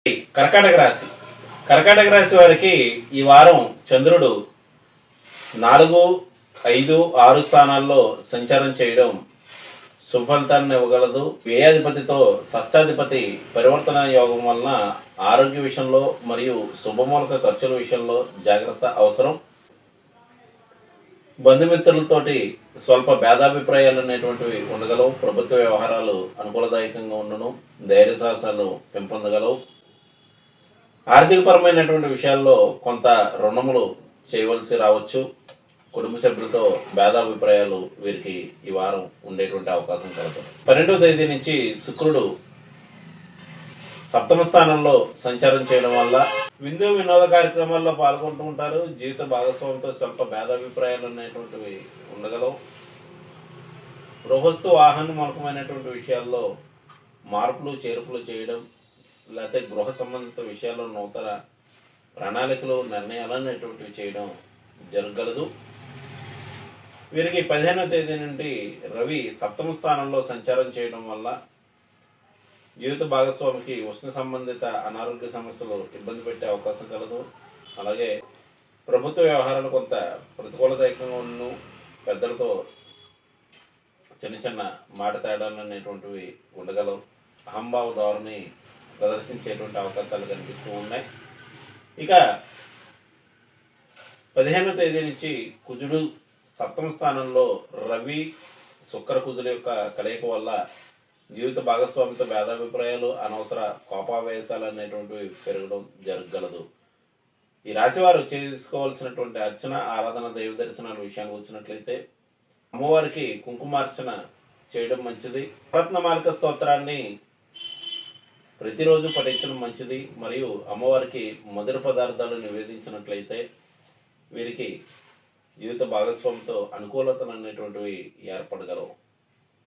కర్కాటక రాశి. కర్కాటక రాశి వారికి ఈ వారం చంద్రుడు 4, 5, 6 స్థానాల్లో సంచారం చేయడం సుఫలితాన్ని ఇవ్వగలదు. వ్యయాధిపతితో షష్టాధిపతి పరివర్తన యోగం వలన ఆరోగ్య విషయంలో మరియు శుభమూలక ఖర్చుల విషయంలో జాగ్రత్త అవసరం. బంధుమిత్రులతోటి స్వల్ప భేదాభిప్రాయాలు అనేటువంటివి ఉండగలవు. ప్రభుత్వ వ్యవహారాలు అనుకూలదాయకంగా ఉండను. ధైర్య సాహసాలు పెంపొందగలవు. ఆర్థికపరమైనటువంటి విషయాల్లో కొంత రుణములు చేయవలసి రావచ్చు. కుటుంబ సభ్యులతో భేదాభిప్రాయాలు వీరికి ఈ వారం ఉండేటువంటి అవకాశం కలదు. 12వ తేదీ నుంచి శుక్రుడు సప్తమ స్థానంలో సంచారం చేయడం వల్ల విందు వినోద కార్యక్రమాల్లో పాల్గొంటూ ఉంటారు. జీవిత భాగస్వామితో స్వల్ప భేదాభిప్రాయాలు అనేటువంటివి ఉండగలవు. గృహస్థు వాహన మూలకమైనటువంటి విషయాల్లో మార్పులు చేర్పులు చేయడం, లేకపోతే గృహ సంబంధిత విషయాల్లో నూతన ప్రణాళికలు నిర్ణయాలు అనేటువంటివి చేయడం జరగగలదు. వీరికి 15వ తేదీ నుండి రవి సప్తమ స్థానంలో సంచారం చేయడం వల్ల జీవిత భాగస్వామికి ఉష్ణ సంబంధిత అనారోగ్య సమస్యలు ఇబ్బంది పెట్టే అవకాశం కలదు. అలాగే ప్రభుత్వ వ్యవహారాలు కొంత ప్రతికూలదాయకంగా ఉన్న పెద్దలతో చిన్న చిన్న మాట తేడాలు అనేటువంటివి ఉండగలవు. అహంభావ ధోరణి ప్రదర్శించేటువంటి అవకాశాలు కనిపిస్తూ ఉన్నాయి. ఇక 15వ తేదీ నుంచి కుజుడు సప్తమ స్థానంలో రవి శుక్ర కుజుల యొక్క కలయిక వల్ల జీవిత భాగస్వామితో భేదాభిప్రాయాలు, అనవసర కోపావేశాలు అనేటువంటివి పెరగడం జరగగలదు. ఈ రాశివారు చేసుకోవాల్సినటువంటి అర్చన, ఆరాధన, దైవ దర్శనాల విషయానికి వచ్చినట్లయితే అమ్మవారికి కుంకుమార్చన చేయడం మంచిది. రత్నమాలిక స్తోత్రాన్ని ప్రతిరోజు పఠించడం మంచిది. మరియు అమ్మవారికి మధుర పదార్థాలు నివేదించినట్లయితే వీరికి జీవిత భాగస్వామితో అనుకూలతలు అనేటువంటివి ఏర్పడగలవు.